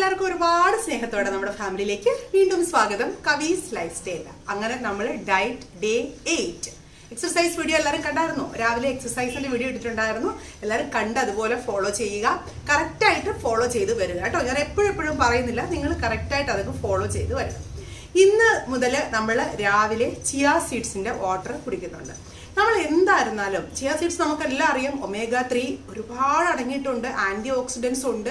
എല്ലാവർക്കും ഒരുപാട് സ്നേഹത്തോടെ നമ്മുടെ ഫാമിലിയിലേക്ക് വീണ്ടും സ്വാഗതം. കവീസ് ലൈഫ് സ്റ്റൈൽ. അങ്ങനെ നമ്മൾ ഡയറ്റ് ഡേ 8 എക്സർസൈസ് വീഡിയോ എല്ലാവരും കണ്ടായിരുന്നു. രാവിലെ എക്സർസൈസിന്റെ വീഡിയോ ഇട്ടിട്ടുണ്ടായിരുന്നു. എല്ലാവരും കണ്ട് അതുപോലെ ഫോളോ ചെയ്യുക. കറക്റ്റായിട്ട് ഫോളോ ചെയ്ത് വരിക കേട്ടോ. ഞാൻ എപ്പോഴും പറയുന്നില്ല, നിങ്ങൾ കറക്റ്റായിട്ട് അതൊക്കെ ഫോളോ ചെയ്ത് വരണം. ഇന്ന് മുതൽ നമ്മൾ രാവിലെ ചിയ സീഡ്സിന്റെ വാട്ടർ കുടിക്കുന്നുണ്ട്. നമ്മൾ എന്തായിരുന്നാലും ചിയ സീഡ്സ് നമുക്കെല്ലാം അറിയാം, omega-3 ഒരുപാട് അടങ്ങിയിട്ടുണ്ട്, ആന്റി ഓക്സിഡൻസ് ഉണ്ട്.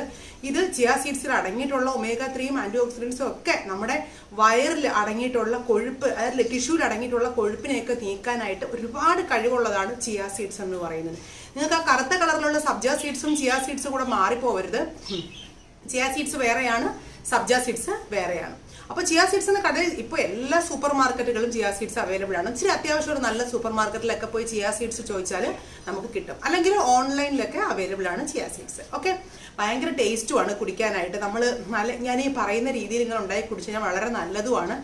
ഇത് ചിയ സീഡ്സിൽ അടങ്ങിയിട്ടുള്ള omega-3യും ആന്റി ഓക്സിഡൻസും ഒക്കെ നമ്മുടെ വയറിൽ അടങ്ങിയിട്ടുള്ള കൊഴുപ്പ്, അതായത് ടിഷ്യൂവിൽ അടങ്ങിയിട്ടുള്ള കൊഴുപ്പിനെയൊക്കെ നീക്കാനായിട്ട് ഒരുപാട് കഴിവുള്ളതാണ് ചിയ സീഡ്സ് എന്ന് പറയുന്നത്. നിങ്ങൾക്ക് ആ കറുത്ത കളറിലുള്ള സബ്ജ സീഡ്സും ചിയ സീഡ്സും കൂടെ മാറിപ്പോവരുത്. ചിയ സീഡ്സ് വേറെയാണ്, സബ്ജ സീഡ്സ് വേറെയാണ്. അപ്പോൾ ചിയ സീഡ്സിന്റെ കടയിൽ ഇപ്പോൾ എല്ലാ സൂപ്പർ മാർക്കറ്റുകളും ചിയ സീഡ്സ് അവൈലബിൾ ആണ്. ഇച്ചിരി അത്യാവശ്യം ഒരു നല്ല സൂപ്പർ മാർക്കറ്റിലൊക്കെ പോയി ചിയ സീഡ്സ് ചോദിച്ചാൽ നമുക്ക് കിട്ടും. അല്ലെങ്കിൽ ഓൺലൈനിലൊക്കെ അവൈലബിൾ ആണ് ചിയ സീഡ്സ്. ഓക്കെ, ഭയങ്കര ടേസ്റ്റുമാണ് കുടിക്കാനായിട്ട്. നമ്മൾ ഞാൻ ഈ പറയുന്ന രീതിയിൽ ഇങ്ങനെ ഉണ്ടാക്കി കുടിച്ചു കഴിഞ്ഞാൽ വളരെ നല്ലതുമാണ്.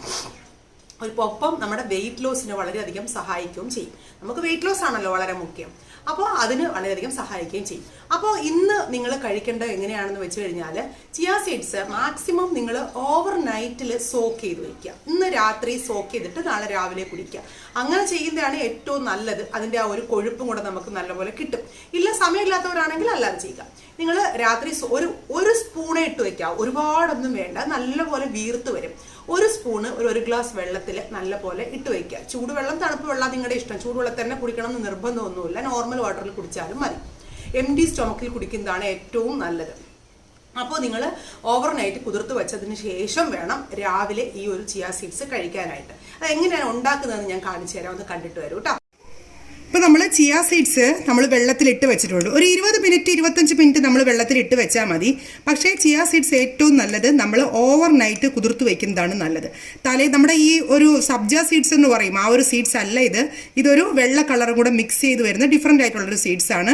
ഒപ്പം നമ്മുടെ വെയിറ്റ് ലോസിന് വളരെയധികം സഹായിക്കുകയും ചെയ്യും. നമുക്ക് വെയിറ്റ് ലോസ് ആണല്ലോ വളരെ മുഖ്യം. അപ്പോൾ അതിന് വളരെയധികം സഹായിക്കുകയും ചെയ്യും. അപ്പോൾ ഇന്ന് നിങ്ങൾ കഴിക്കേണ്ടത് എങ്ങനെയാണെന്ന് വെച്ച് കഴിഞ്ഞാൽ, ചിയ സീഡ്സ് മാക്സിമം നിങ്ങൾ ഓവർ നൈറ്റിൽ സോക്ക് ചെയ്ത് വയ്ക്കുക. ഇന്ന് രാത്രി സോക്ക് ചെയ്തിട്ട് നാളെ രാവിലെ കുടിക്കുക. അങ്ങനെ ചെയ്യുന്നതാണ് ഏറ്റവും നല്ലത്. അതിൻ്റെ ആ ഒരു കൊഴുപ്പും കൂടെ നമുക്ക് നല്ലപോലെ കിട്ടും. ഇല്ല, സമയമില്ലാത്തവരാണെങ്കിൽ അല്ലാതെ ചെയ്യുക. നിങ്ങൾ രാത്രി ഒരു സ്പൂണേ ഇട്ട് വയ്ക്കുക. ഒരുപാടൊന്നും വേണ്ട, നല്ലപോലെ വീർത്ത് വരും. ഒരു സ്പൂണ് ഒരു ഗ്ലാസ് വെള്ളത്തിൽ നല്ലപോലെ ഇട്ട് വയ്ക്കുക. ചൂടുവെള്ളം തണുപ്പ് വെള്ളം നിങ്ങളുടെ ഇഷ്ടം. ചൂടുവെള്ളത്തിൽ തന്നെ കുടിക്കണം എന്ന് നിർബന്ധമൊന്നുമില്ല. നോർമൽ വാട്ടറിൽ കുടിച്ചാലും മതി. എംപ്റ്റി സ്റ്റൊമക്കിൽ കുടിക്കുന്നതാണ് ഏറ്റവും നല്ലത്. അപ്പോൾ നിങ്ങൾ ഓവർനൈറ്റ് കുതിർത്ത് വെച്ചതിന് ശേഷം വേണം രാവിലെ ഈ ഒരു ചിയ സീഡ്സ് കഴിക്കാനായിട്ട്. അത് എങ്ങനെയാണ് ഉണ്ടാക്കുന്നതെന്ന് ഞാൻ കാണിച്ചു തരാം. ഒന്ന് കണ്ടിട്ട് വരൂ കേട്ടോ. ഇപ്പോൾ നമ്മൾ ചിയ സീഡ്സ് നമ്മൾ വെള്ളത്തിലിട്ട് വെച്ചിട്ടുണ്ട്. ഒരു 20-25 മിനിറ്റ് നമ്മൾ വെള്ളത്തിലിട്ട് വെച്ചാൽ മതി. പക്ഷേ ചിയ സീഡ്സ് ഏറ്റവും നല്ലത് നമ്മൾ ഓവർ നൈറ്റ് കുതിർത്ത് വയ്ക്കുന്നതാണ് നല്ലത്. നമ്മുടെ ഈ ഒരു സബ്ജ സീഡ്സ് എന്ന് പറയും, ആ ഒരു സീഡ്സ് അല്ല ഇത്. ഇതൊരു വെള്ള കളറും കൂടെ മിക്സ് ചെയ്ത് വരുന്ന ഡിഫറെൻ്റ് ആയിട്ടുള്ളൊരു സീഡ്സ് ആണ്.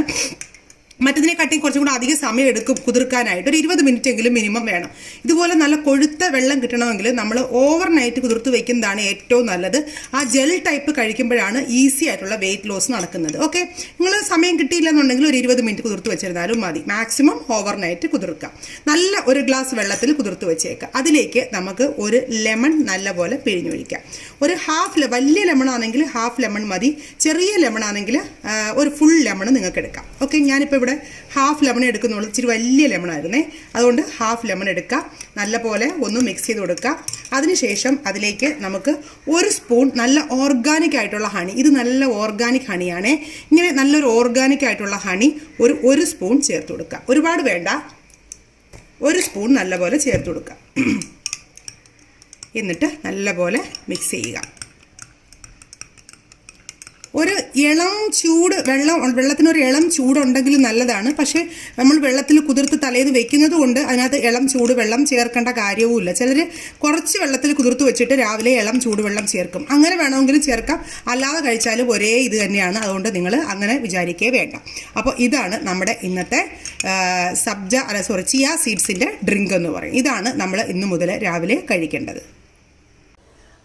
മറ്റതിനെക്കാട്ടി കുറച്ചും കൂടെ അധികം സമയം എടുക്കും കുതിർക്കാനായിട്ട്. ഒരു 20 മിനിറ്റ് എങ്കിലും മിനിമം വേണം. ഇതുപോലെ നല്ല കൊഴുത്ത വെള്ളം കിട്ടണമെങ്കിൽ നമ്മൾ ഓവർ നൈറ്റ് കുതിർത്ത് വയ്ക്കുന്നതാണ് ഏറ്റവും നല്ലത്. ആ ജെൽ ടൈപ്പ് കഴിക്കുമ്പോഴാണ് ഈസി ആയിട്ടുള്ള വെയിറ്റ് ലോസ് നടക്കുന്നത്. ഓക്കെ, നിങ്ങൾ സമയം കിട്ടിയില്ലെന്നുണ്ടെങ്കിൽ ഒരു 20 മിനിറ്റ് കുതിർത്ത് വെച്ചിരുന്നാലും മതി. മാക്സിമം ഓവർ നൈറ്റ് കുതിർക്കാം. നല്ല ഒരു ഗ്ലാസ് വെള്ളത്തിൽ കുതിർത്ത് വെച്ചേക്കാം. അതിലേക്ക് നമുക്ക് ഒരു ലെമൺ നല്ലപോലെ പിഴിഞ്ഞൊഴിക്കാം. ഒരു വലിയ ലെമൺ ആണെങ്കിൽ ഹാഫ് ലെമൺ മതി. ചെറിയ ലെമൺ ആണെങ്കിൽ ഒരു ഫുൾ ലെമൺ നിങ്ങൾക്ക് എടുക്കാം. ഓക്കെ, ഞാനിപ്പോൾ ഇവിടെ ഹാഫ് ലെമൺ എടുക്കുന്നുള്ളൂ. ഇച്ചിരി വലിയ ലെമൺ ആയിരുന്നേ, അതുകൊണ്ട് ഹാഫ് ലെമൺ എടുക്കുക. നല്ലപോലെ ഒന്ന് മിക്സ് ചെയ്ത് കൊടുക്കുക. അതിനുശേഷം അതിലേക്ക് നമുക്ക് ഒരു സ്പൂൺ നല്ല ഓർഗാനിക് ആയിട്ടുള്ള ഹണി, ഇത് നല്ല ഓർഗാനിക് ഹണിയാണേ. ഇങ്ങനെ നല്ലൊരു ഓർഗാനിക് ആയിട്ടുള്ള ഹണി ഒരു സ്പൂൺ ചേർത്ത് കൊടുക്കുക. ഒരുപാട് വേണ്ട, ഒരു സ്പൂൺ നല്ലപോലെ ചേർത്ത് കൊടുക്കുക. എന്നിട്ട് നല്ലപോലെ മിക്സ് ചെയ്യുക. ഒരു ഇളം ചൂട് വെള്ളത്തിനൊരു ഇളം ചൂടുണ്ടെങ്കിൽ നല്ലതാണ്. പക്ഷേ നമ്മൾ വെള്ളത്തിൽ കുതിർത്ത് തലേന്ന് വെക്കുന്നത് കൊണ്ട് അതിനകത്ത് ഇളം ചൂട് വെള്ളം ചേർക്കേണ്ട കാര്യവുമില്ല. ചിലർ കുറച്ച് വെള്ളത്തിൽ കുതിർത്ത് വെച്ചിട്ട് രാവിലെ ഇളം ചൂടുവെള്ളം ചേർക്കും. അങ്ങനെ വേണമെങ്കിലും ചേർക്കാം, അല്ലാതെ കഴിച്ചാലും ഒരേ ഇത് തന്നെയാണ്. അതുകൊണ്ട് നിങ്ങൾ അങ്ങനെ വിചാരിക്കേ വേണ്ട. അപ്പോൾ ഇതാണ് നമ്മുടെ ഇന്നത്തെ ചിയ സീഡ്സിൻ്റെ ഡ്രിങ്ക് എന്ന് പറയും. ഇതാണ് നമ്മൾ ഇന്ന് മുതൽ രാവിലെ കഴിക്കേണ്ടത്.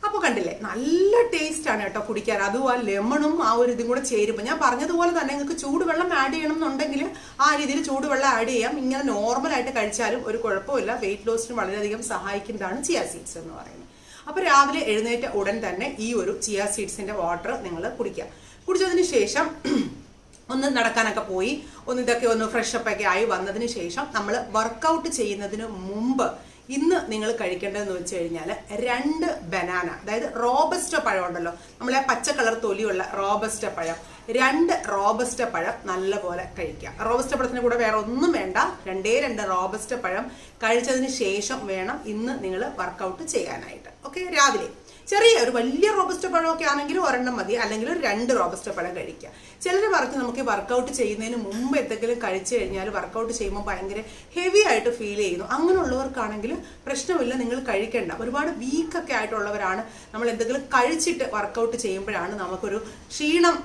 അപ്പോൾ കണ്ടില്ലേ, നല്ല ടേസ്റ്റ് ആണ് കേട്ടോ കുടിക്കാൻ. അതും ആ ലെമണും ആ ഒരു ഇതും കൂടെ ചേരുമ്പോൾ ഞാൻ പറഞ്ഞതുപോലെ തന്നെ നിങ്ങൾക്ക് ചൂടുവെള്ളം ആഡ് ചെയ്യണം എന്നുണ്ടെങ്കിൽ ആ രീതിയിൽ ചൂടുവെള്ളം ആഡ് ചെയ്യാം. ഇങ്ങനെ നോർമലായിട്ട് കഴിച്ചാലും ഒരു കുഴപ്പമില്ല. വെയിറ്റ് ലോസിന് വളരെയധികം സഹായിക്കുന്നതാണ് ചിയ സീഡ്സ് എന്ന് പറയുന്നത്. അപ്പോൾ രാവിലെ എഴുന്നേറ്റ ഉടൻ തന്നെ ഈ ഒരു ചിയ സീഡ്സിന്റെ വാട്ടർ നിങ്ങൾ കുടിക്കുക. കുടിച്ചതിന് ശേഷം ഒന്ന് നടക്കാനൊക്കെ പോയി ഇതൊക്കെ ഒന്ന് ഫ്രഷപ്പ് ഒക്കെ ആയി വന്നതിന് ശേഷം നമ്മൾ വർക്കൗട്ട് ചെയ്യുന്നതിന് മുമ്പ് ഇന്ന് നിങ്ങൾ കഴിക്കേണ്ടതെന്ന് വെച്ച് കഴിഞ്ഞാൽ 2 ബനാന, അതായത് റോബസ്റ്റ പഴം ഉണ്ടല്ലോ, നമ്മളെ പച്ച കളർ തൊലിയുള്ള റോബസ്റ്റ പഴം, 2 റോബസ്റ്റ പഴം നല്ലപോലെ കഴിക്കുക. റോബസ്റ്റ പഴത്തിന് കൂടെ വേറെ ഒന്നും വേണ്ട. 2 റോബസ്റ്റ പഴം കഴിച്ചതിന് ശേഷം വേണം ഇന്ന് നിങ്ങൾ വർക്കൗട്ട് ചെയ്യാനായിട്ട്. ഓക്കെ, രാവിലെ ചെറിയ ഒരു വലിയ റോബസ്റ്റ പഴമൊക്കെ ആണെങ്കിൽ ഒരെണ്ണം മതി, അല്ലെങ്കിൽ ഒരു 2 റോബസ്റ്റ പഴം കഴിക്കുക. ചിലർ പറഞ്ഞ് നമുക്ക് വർക്കൗട്ട് ചെയ്യുന്നതിന് മുമ്പ് എന്തെങ്കിലും കഴിച്ചു കഴിഞ്ഞാൽ വർക്കൗട്ട് ചെയ്യുമ്പോൾ ഭയങ്കര ഹെവി ആയിട്ട് ഫീൽ ചെയ്യുന്നു. അങ്ങനെയുള്ളവർക്കാണെങ്കിൽ പ്രശ്നമില്ല, നിങ്ങൾ കഴിക്കേണ്ട. ഒരുപാട് വീക്കൊക്കെ ആയിട്ടുള്ളവരാണ്, നമ്മൾ എന്തെങ്കിലും കഴിച്ചിട്ട് വർക്കൗട്ട് ചെയ്യുമ്പോഴാണ് നമുക്കൊരു ക്ഷീണം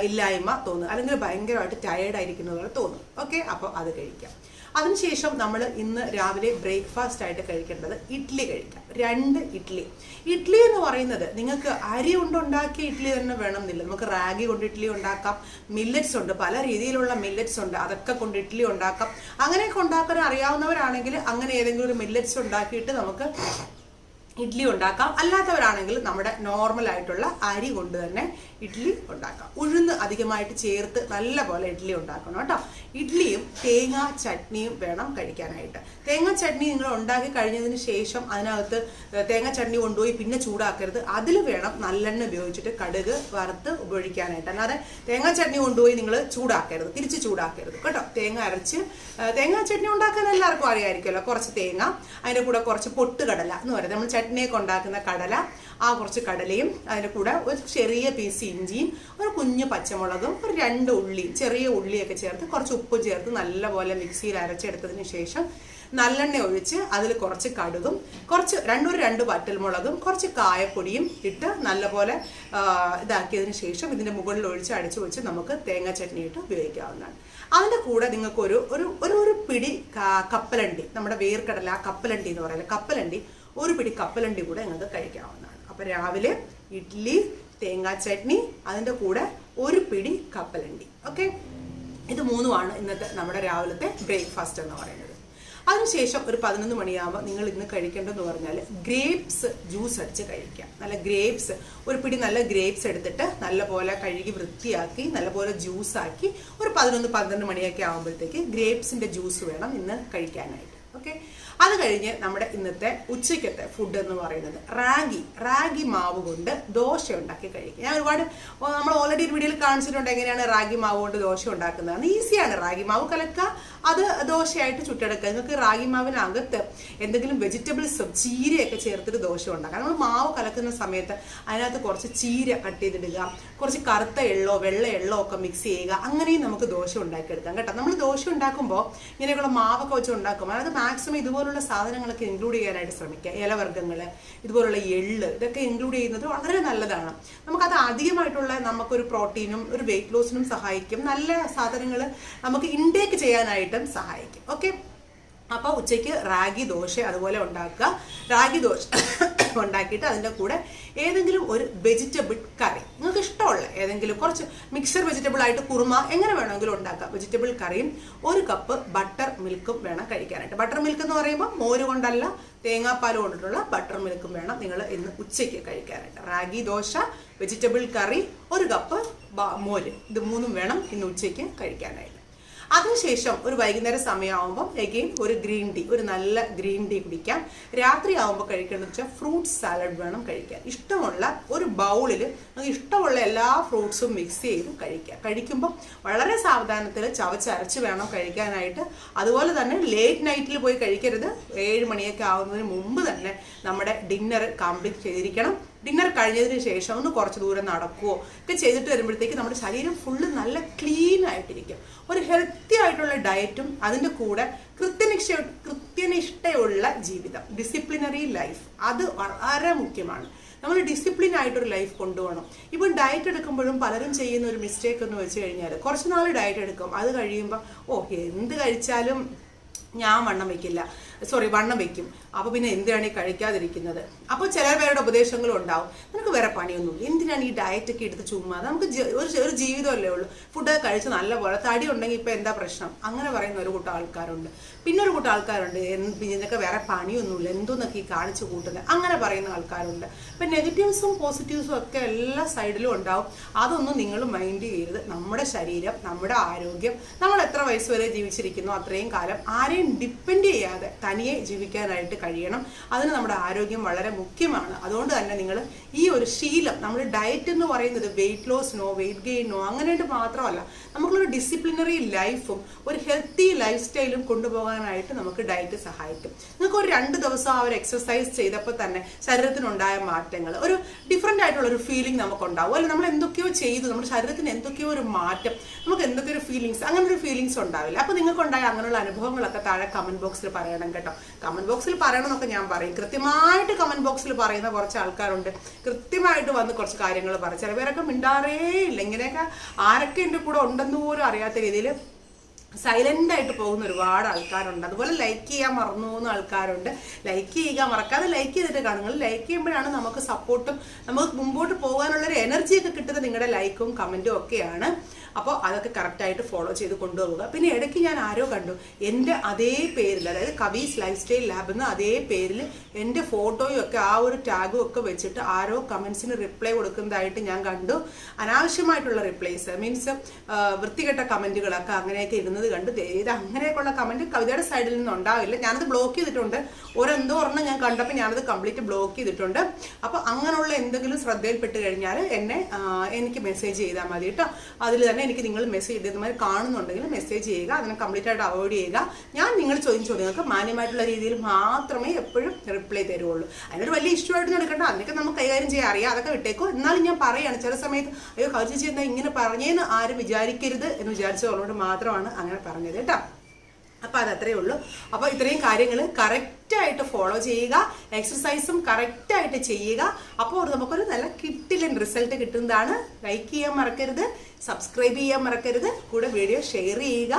ഇല്ലായ്മ തോന്നുക, അല്ലെങ്കിൽ ഭയങ്കരമായിട്ട് ടയേർഡ് ആയിരിക്കുന്ന പോലെ തോന്നും. ഓക്കെ, അപ്പോൾ അത് കഴിക്കാം. അതിനുശേഷം നമ്മൾ ഇന്ന് രാവിലെ ബ്രേക്ക്ഫാസ്റ്റ് ആയിട്ട് കഴിക്കേണ്ടത് ഇഡ്ഡലി കഴിക്കാം. 2 ഇഡ്ഡലി. ഇഡ്ഡലി എന്ന് പറയുന്നത് നിങ്ങൾക്ക് അരി കൊണ്ടുണ്ടാക്കിയ ഇഡ്ഡലി തന്നെ വേണമെന്നില്ല. നമുക്ക് റാഗി കൊണ്ട് ഇഡ്ഡലി ഉണ്ടാക്കാം, മില്ലറ്റ്സ് ഉണ്ട്, പല രീതിയിലുള്ള മില്ലറ്റ്സ് ഉണ്ട്, അതൊക്കെ കൊണ്ട് ഇഡ്ഡലി ഉണ്ടാക്കാം. അങ്ങനെയൊക്കെ ഉണ്ടാക്കാൻ അറിയാവുന്നവരാണെങ്കിൽ അങ്ങനെ ഏതെങ്കിലും ഒരു മില്ലറ്റ്സ് ഉണ്ടാക്കിയിട്ട് നമുക്ക് ഇഡ്ഡലി ഉണ്ടാക്കാം. അല്ലാത്തവരാണെങ്കിൽ നമ്മുടെ നോർമൽ ആയിട്ടുള്ള അരി കൊണ്ട് തന്നെ ഇഡ്ഡലി ഉണ്ടാക്കാം. ഉഴുന്ന് അധികമായിട്ട് ചേർത്ത് നല്ല പോലെ ഇഡ്ഡലി ഉണ്ടാക്കണം കേട്ടോ. ഇഡ്ഡലിയും തേങ്ങാ ചട്നിയും വേണം കഴിക്കാനായിട്ട്. തേങ്ങാ ചട്നി നിങ്ങൾ ഉണ്ടാക്കി കഴിഞ്ഞതിന് ശേഷം അതിനകത്ത് തേങ്ങാ ചട്നി കൊണ്ടുപോയി പിന്നെ ചൂടാക്കരുത്. അതിൽ വേണം നല്ലെണ്ണ ഉപയോഗിച്ചിട്ട് കടുക് വറുത്ത് ഉപയോഗിക്കാനായിട്ട്. അല്ലാതെ തേങ്ങാ ചട്നി കൊണ്ടുപോയി നിങ്ങൾ ചൂടാക്കരുത്, തിരിച്ച് ചൂടാക്കരുത് കേട്ടോ. തേങ്ങ അരച്ച് തേങ്ങാ ചട്നി ഉണ്ടാക്കാൻ എല്ലാവർക്കും അറിയാമായിരിക്കുമല്ലോ. കുറച്ച് തേങ്ങ, അതിൻ്റെ കൂടെ കുറച്ച് പൊട്ടുകടല എന്ന് പറയുന്നത് നമ്മൾ ചട്നിയൊക്കെ ഉണ്ടാക്കുന്ന കടല, ആ കുറച്ച് കടലയും അതിൻ്റെ കൂടെ ഒരു ചെറിയ പീസ് ഇഞ്ചിയും ഒരു കുഞ്ഞു പച്ചമുളകും ഒരു 2 ഉള്ളിയും ചെറിയ ഉള്ളിയൊക്കെ ചേർത്ത് കുറച്ച് ഉപ്പും ചേർത്ത് നല്ലപോലെ മിക്സിയിൽ അരച്ചെടുത്തതിന് ശേഷം നല്ലെണ്ണ ഒഴിച്ച് അതിൽ കുറച്ച് കടുകും കുറച്ച് 2 വറ്റൽമുളകും കുറച്ച് കായപ്പൊടിയും ഇട്ട് നല്ലപോലെ ഇതാക്കിയതിന് ശേഷം ഇതിൻ്റെ മുകളിൽ ഒഴിച്ച് അടിച്ചു വെച്ച് നമുക്ക് തേങ്ങ ചട്നി ഇട്ട് ഉപയോഗിക്കാവുന്നതാണ്. അതിൻ്റെ കൂടെ നിങ്ങൾക്ക് ഒരു പിടി കപ്പലണ്ടി, നമ്മുടെ വേർക്കടല കപ്പലണ്ടി എന്ന് പറയുന്നത് കപ്പലണ്ടി, ഒരു പിടി കപ്പലണ്ടി കൂടെ നിങ്ങൾക്ക് കഴിക്കാവുന്നതാണ്. അപ്പോൾ രാവിലെ ഇഡ്ഡലി, തേങ്ങാ ചട്നി, അതിൻ്റെ കൂടെ ഒരു പിടി കപ്പലണ്ടി. ഓക്കെ, ഇത് 3 ഇന്നത്തെ നമ്മുടെ രാവിലത്തെ ബ്രേക്ക്ഫാസ്റ്റ് എന്ന് പറയുന്നത്. അതിനുശേഷം ഒരു 11 മണിയാകുമ്പോൾ നിങ്ങൾ ഇന്ന് കഴിക്കേണ്ടതെന്ന് പറഞ്ഞാൽ ഗ്രേപ്സ് ജ്യൂസ് അടിച്ച് കഴിക്കാം. നല്ല ഗ്രേപ്സ്, ഒരു പിടി നല്ല ഗ്രേപ്സ് എടുത്തിട്ട് നല്ലപോലെ കഴുകി വൃത്തിയാക്കി നല്ലപോലെ ജ്യൂസാക്കി ഒരു 11-12 മണിയൊക്കെ ആകുമ്പോഴത്തേക്ക് ഗ്രേപ്സിൻ്റെ ജ്യൂസ് വേണം ഇന്ന് കഴിക്കാനായിട്ട്. ഓക്കെ, അത് കഴിഞ്ഞ് നമ്മുടെ ഇന്നത്തെ ഉച്ചയ്ക്കത്തെ ഫുഡ് എന്ന് പറയുന്നത് റാഗി മാവ് കൊണ്ട് ദോശ ഉണ്ടാക്കി കഴിക്കും. ഞാൻ നമ്മൾ ഓൾറെഡി ഒരു വീഡിയോയിൽ കാണിച്ചിട്ടുണ്ട് എങ്ങനെയാണ് റാഗി മാവ് കൊണ്ട് ദോശ ഉണ്ടാക്കുന്നത്. ഈസിയാണ്. റാഗി മാവ് കലക്കുക, അത് ദോശയായിട്ട് ചുട്ടെടുക്കുക. നിങ്ങൾക്ക് റാഗി മാവിനകത്ത് എന്തെങ്കിലും വെജിറ്റബിൾസും ചീരയൊക്കെ ചേർത്തിട്ട് ദോശ ഉണ്ടാക്കാം. നമ്മൾ മാവ് കലക്കുന്ന സമയത്ത് അതിനകത്ത് കുറച്ച് ചീര കട്ട് ചെയ്തിടുക, കുറച്ച് കറുത്ത എള്ളോ വെള്ള എള്ളോ ഒക്കെ മിക്സ് ചെയ്യുക. അങ്ങനെയും നമുക്ക് ദോശ ഉണ്ടാക്കിയെടുക്കാം കേട്ടോ. നമ്മൾ ദോശ ഉണ്ടാക്കുമ്പോൾ ഇങ്ങനെയുള്ള മാവൊക്കെ വെച്ച് ഉണ്ടാക്കുമ്പോൾ അത് മാക്സിമം ഇതുപോലുള്ള സാധനങ്ങളൊക്കെ ഇൻക്ലൂഡ് ചെയ്യാനായിട്ട് ശ്രമിക്കുക. ഇലവർഗ്ഗങ്ങൾ, ഇതുപോലുള്ള എള്ള്, ഇതൊക്കെ ഇൻക്ലൂഡ് ചെയ്യുന്നത് വളരെ നല്ലതാണ്. നമുക്കത് അധികമായിട്ടുള്ള നമുക്കൊരു പ്രോട്ടീനും ഒരു വെയിറ്റ് ലോസിനും സഹായിക്കും. നല്ല സാധനങ്ങൾ നമുക്ക് ഇൻടേക്ക് ചെയ്യാനായിട്ടും സഹായിക്കും. ഓക്കെ, അപ്പോൾ ഉച്ചയ്ക്ക് റാഗി ദോശ അതുപോലെ ഉണ്ടാക്കുക. റാഗി ദോശ ഉണ്ടാക്കിയിട്ട് അതിൻ്റെ കൂടെ ഏതെങ്കിലും ഒരു വെജിറ്റബിൾ കറി, നിങ്ങൾക്ക് ഇഷ്ടമുള്ള ഏതെങ്കിലും കുറച്ച് മിക്സർ വെജിറ്റബിൾ ആയിട്ട് കുറുമ എങ്ങനെ വേണമെങ്കിലും ഉണ്ടാക്കാം. വെജിറ്റബിൾ കറിയും 1 കപ്പ് ബട്ടർ മിൽക്കും വേണം കഴിക്കാനായിട്ട്. ബട്ടർ മിൽക്ക് എന്ന് പറയുമ്പോൾ മോര് കൊണ്ടല്ല, തേങ്ങാപ്പാൽ കൊണ്ടിട്ടുള്ള ബട്ടർ മിൽക്കും വേണം നിങ്ങൾ ഇന്ന് ഉച്ചയ്ക്ക് കഴിക്കാനായിട്ട്. റാഗി ദോശ, വെജിറ്റബിൾ കറി, 1 കപ്പ് മോര്, ഇത് 3 വേണം ഇന്ന് ഉച്ചയ്ക്ക് കഴിക്കാനായിട്ട്. അതിനുശേഷം ഒരു വൈകുന്നേരം സമയമാകുമ്പോൾ എഗെയിൻ ഒരു ഗ്രീൻ ടീ, ഒരു നല്ല ഗ്രീൻ ടീ കുടിക്കാം. രാത്രി ആകുമ്പോൾ കഴിക്കേണ്ടത് വെച്ചാൽ ഫ്രൂട്ട് സാലഡ് വേണം കഴിക്കാൻ. ഇഷ്ടമുള്ള ഒരു ബൗളിൽ നമുക്ക് ഇഷ്ടമുള്ള എല്ലാ ഫ്രൂട്ട്സും മിക്സ് ചെയ്ത് കഴിക്കാം. കഴിക്കുമ്പോൾ വളരെ സാവധാനത്തിൽ ചവച്ചരച്ച് വേണം കഴിക്കാനായിട്ട്. അതുപോലെ തന്നെ ലേറ്റ് നൈറ്റിൽ പോയി കഴിക്കരുത്. 7 മണിയൊക്കെ ആവുന്നതിന് മുമ്പ് തന്നെ നമ്മുടെ ഡിന്നർ കംപ്ലീറ്റ് ചെയ്തിരിക്കണം. ഡിന്നർ കഴിഞ്ഞതിന് ശേഷം ഒന്ന് കുറച്ച് ദൂരം നടക്കുകയോ ഒക്കെ ചെയ്തിട്ട് വരുമ്പോഴത്തേക്ക് നമ്മുടെ ശരീരം ഫുള്ള് നല്ല ക്ലീൻ ആയിട്ടിരിക്കും. ഒരു ഹെൽത്തി ആയിട്ടുള്ള ഡയറ്റും അതിൻ്റെ കൂടെ കൃത്യനിഷ്ഠയുള്ള ജീവിതം, ഡിസിപ്ലിനറി ലൈഫ്, അത് വളരെ മുഖ്യമാണ്. നമ്മൾ ഡിസിപ്ലിൻ ആയിട്ടൊരു ലൈഫ് കൊണ്ടുപോകണം. ഇപ്പം ഡയറ്റ് എടുക്കുമ്പോഴും പലരും ചെയ്യുന്ന ഒരു മിസ്റ്റേക്ക് എന്ന് വെച്ച് കഴിഞ്ഞാൽ കുറച്ച് നാൾ ഡയറ്റ് എടുക്കും, അത് കഴിയുമ്പോൾ എന്ത് കഴിച്ചാലും ഞാൻ വണ്ണം വയ്ക്കും, അപ്പോൾ പിന്നെ എന്തിനാണ് ഈ കഴിക്കാതിരിക്കുന്നത്. അപ്പോൾ ചില പേരുടെ ഉപദേശങ്ങളും ഉണ്ടാവും, നിനക്ക് വേറെ പണിയൊന്നുമില്ല, എന്തിനാണ് ഈ ഡയറ്റൊക്കെ എടുത്ത് ചുമ്മാ, നമുക്ക് ഒരു ജീവിതമല്ലേ ഉള്ളൂ, ഫുഡൊക്കെ കഴിച്ച് നല്ല പോലെ തടി ഉണ്ടെങ്കിൽ ഇപ്പോൾ എന്താ പ്രശ്നം, അങ്ങനെ പറയുന്ന ഒരു കൂട്ടം ആൾക്കാരുണ്ട്. പിന്നെ ഒരു കൂട്ടം ആൾക്കാരുണ്ട്, ഇതിനൊക്കെ വേറെ പണിയൊന്നുമില്ല, എന്തോന്നൊക്കെ ഈ കാണിച്ചു കൂട്ടുന്നത്, അങ്ങനെ പറയുന്ന ആൾക്കാരുണ്ട്. ഇപ്പം നെഗറ്റീവ്സും പോസിറ്റീവ്സും ഒക്കെ എല്ലാ സൈഡിലും ഉണ്ടാവും. അതൊന്നും നിങ്ങൾ മൈൻഡ് ചെയ്യരുത്. നമ്മുടെ ശരീരം, നമ്മുടെ ആരോഗ്യം, നമ്മൾ എത്ര വയസ്സ് വരെ ജീവിച്ചിരിക്കുന്നു അത്രയും കാലം ആരെയും ഡിപ്പെൻഡ് ചെയ്യാതെ തനിയെ ജീവിക്കാനായിട്ട് കഴിയണം. അതിന് നമ്മുടെ ആരോഗ്യം വളരെ മുഖ്യമാണ്. അതുകൊണ്ട് തന്നെ നിങ്ങൾ ഈ ഒരു ശീലം, നമ്മൾ ഡയറ്റ് എന്ന് പറയുന്നത് വെയിറ്റ് ലോസിനോ വെയിറ്റ് ഗെയിനോ അങ്ങനെയായിട്ട് മാത്രമല്ല, നമുക്കൊരു ഡിസിപ്ലിനറി ലൈഫും ഒരു ഹെൽത്തി ലൈഫ് സ്റ്റൈലും കൊണ്ടുപോകാനായിട്ട് നമുക്ക് ഡയറ്റ് സഹായിക്കും. നിങ്ങൾക്ക് ഒരു 2 ദിവസം ആ ഒരു എക്സസൈസ് ചെയ്തപ്പോൾ തന്നെ ശരീരത്തിനുണ്ടായ മാറ്റങ്ങൾ, ഒരു ഡിഫറെൻ്റ് ആയിട്ടുള്ള ഒരു ഫീലിംഗ് നമുക്കുണ്ടാവും. അല്ലെ, നമ്മൾ എന്തൊക്കെയോ ചെയ്തു, നമ്മുടെ ശരീരത്തിന് എന്തൊക്കെയോ ഒരു മാറ്റം, നമുക്ക് എന്തൊക്കെയോ ഒരു ഫീലിങ്സ്, അങ്ങനെ ഒരു ഫീലിങ്സ് ഉണ്ടാവില്ല. അപ്പോൾ നിങ്ങൾക്കുണ്ടായ അങ്ങനെയുള്ള അനുഭവങ്ങളൊക്കെ താഴെ കമന്റ് ബോക്സിൽ പറയണം കേട്ടോ. കമന്റ് ബോക്സിൽ പറയണം എന്നൊക്കെ ഞാൻ പറയും. കൃത്യമായിട്ട് കമന്റ് ബോക്സിൽ പറയുന്ന കുറച്ച് ആൾക്കാരുണ്ട്, കൃത്യമായിട്ട് വന്ന് കുറച്ച് കാര്യങ്ങൾ പറയും. ചില പേരൊക്കെ മിണ്ടാറേ ഇല്ല. ഇങ്ങനെയൊക്കെ ആരൊക്കെ എൻ്റെ കൂടെ ഉണ്ടെന്ന് പോലും അറിയാത്ത രീതിയിൽ സൈലന്റ് ആയിട്ട് പോകുന്ന ഒരുപാട് ആൾക്കാരുണ്ട്. അതുപോലെ ലൈക്ക് ചെയ്യാൻ മറന്നു പോകുന്ന ആൾക്കാരുണ്ട്. ലൈക്ക് ചെയ്യുക, മറക്കാതെ ലൈക്ക് ചെയ്തിട്ട് കാണുങ്ങൾ. ലൈക്ക് ചെയ്യുമ്പോഴാണ് നമുക്ക് സപ്പോർട്ടും നമുക്ക് മുമ്പോട്ട് പോകാനുള്ളൊരു എനർജിയൊക്കെ കിട്ടുന്നത് നിങ്ങളുടെ ലൈക്കും കമന്റും ഒക്കെയാണ്. അപ്പോൾ അതൊക്കെ കറക്റ്റായിട്ട് ഫോളോ ചെയ്ത് കൊണ്ടുപോകുക. പിന്നെ ഇടയ്ക്ക് ഞാൻ ആരോ കണ്ടു എൻ്റെ അതേ പേരിൽ, അതായത് കവീസ് ലൈഫ് സ്റ്റൈൽ ലാബ് എന്ന അതേ പേരിൽ എൻ്റെ ഫോട്ടോയും ഒക്കെ ആ ഒരു ടാഗും ഒക്കെ വെച്ചിട്ട് ആരോ കമന്റ്സിന് റിപ്ലൈ കൊടുക്കുന്നതായിട്ട് ഞാൻ കണ്ടു. അനാവശ്യമായിട്ടുള്ള റിപ്ലൈസ് മീൻസ് വൃത്തികെട്ട കമന്റുകളൊക്കെ അങ്ങനെയൊക്കെ ഇരുന്നത് കണ്ട് ഏത് അങ്ങനെയൊക്കെയുള്ള കമന്റ് കവിതയുടെ സൈഡിൽ നിന്ന് ഉണ്ടാവില്ല. ഞാനത് ബ്ലോക്ക് ചെയ്തിട്ടുണ്ട്. ഒരെന്തോ ഒരെണ്ണം ഞാൻ കണ്ടപ്പോൾ ഞാനത് കംപ്ലീറ്റ് ബ്ലോക്ക് ചെയ്തിട്ടുണ്ട്. അപ്പോൾ അങ്ങനെയുള്ള എന്തെങ്കിലും ശ്രദ്ധയിൽപ്പെട്ട് കഴിഞ്ഞാൽ എനിക്ക് മെസ്സേജ് ചെയ്താൽ മതി കേട്ടോ. അതിൽ തന്നെ എനിക്ക് നിങ്ങൾ മെസ്സേജ് ഇതേമാതിരി കാണുന്നുണ്ടെങ്കിൽ മെസ്സേജ് ചെയ്യുക. അതിനെ കംപ്ലീറ്റ് ആയിട്ട് അവോയ്ഡ് ചെയ്യുക. ഞാൻ നിങ്ങൾ ചോദ്യങ്ങൾക്ക് മാന്യമായിട്ടുള്ള രീതിയിൽ മാത്രമേ എപ്പോഴും റിപ്ലൈ തരുള്ളൂ. അതിനൊരു വലിയ ഇഷ്യൂ ആയിട്ട് എടുക്കണ്ട. അതിനൊക്കെ നമുക്ക് കൈകാര്യം ചെയ്യാൻ അറിയാം. അതൊക്കെ വിട്ടേക്കോ. എന്നാലും ഞാൻ പറയുകയാണ്, ചില സമയത്ത് അയ്യോ കവിചേച്ചി എന്താ ഇങ്ങനെ പറഞ്ഞേന്ന് ആരും വിചാരിക്കരുത് എന്ന് വിചാരിച്ചതുകൊണ്ട് മാത്രമാണ് അങ്ങനെ പറഞ്ഞത് കേട്ടോ. അപ്പൊ അതത്രേ ഉള്ളൂ. അപ്പൊ ഇത്രയും കാര്യങ്ങൾ കറക്റ്റായിട്ട് ഫോളോ ചെയ്യുക, എക്സസൈസും കറക്റ്റായിട്ട് ചെയ്യുക. അപ്പോൾ നമുക്കൊരു നല്ല കിട്ടിലൻ റിസൾട്ട് കിട്ടുന്നതാണ്. ലൈക്ക് ചെയ്യാൻ മറക്കരുത്, സബ്സ്ക്രൈബ് ചെയ്യാൻ മറക്കരുത്, കൂടെ വീഡിയോ ഷെയർ ചെയ്യുക.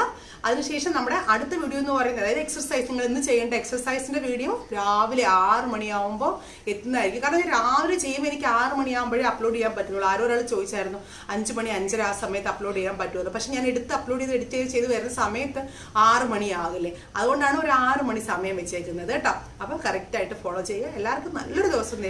അതിനുശേഷം നമ്മുടെ അടുത്ത വീഡിയോ എന്ന് പറയുന്നത്, അതായത് എക്സസൈസ്, നിങ്ങൾ ഇന്ന് ചെയ്യേണ്ട എക്സസൈസിന്റെ വീഡിയോ രാവിലെ 6 മണിയാവുമ്പോൾ എത്തുന്നതായിരിക്കും. കാരണം ഞാൻ രാവിലെ ചെയ്യുമ്പോൾ എനിക്ക് 6 മണിയാകുമ്പോഴേ അപ്ലോഡ് ചെയ്യാൻ പറ്റുള്ളൂ. ആരോ ഒരാൾ ചോദിച്ചായിരുന്നു 5 മണി 5:30 ആ സമയത്ത് അപ്ലോഡ് ചെയ്യാൻ പറ്റുമല്ലോ. പക്ഷെ ഞാൻ അപ്ലോഡ് ചെയ്ത് എഡിറ്റ് ചെയ്ത് വരുന്ന സമയത്ത് 6 മണിയാകില്ലേ. അതുകൊണ്ടാണ് ഒരു 6 മണി സമയം വെച്ചേക്കുന്നത് കേട്ടോ. അപ്പോൾ കറക്റ്റായിട്ട് ഫോളോ ചെയ്യുക. എല്ലാവർക്കും നല്ലൊരു ദിവസം നേരിടും.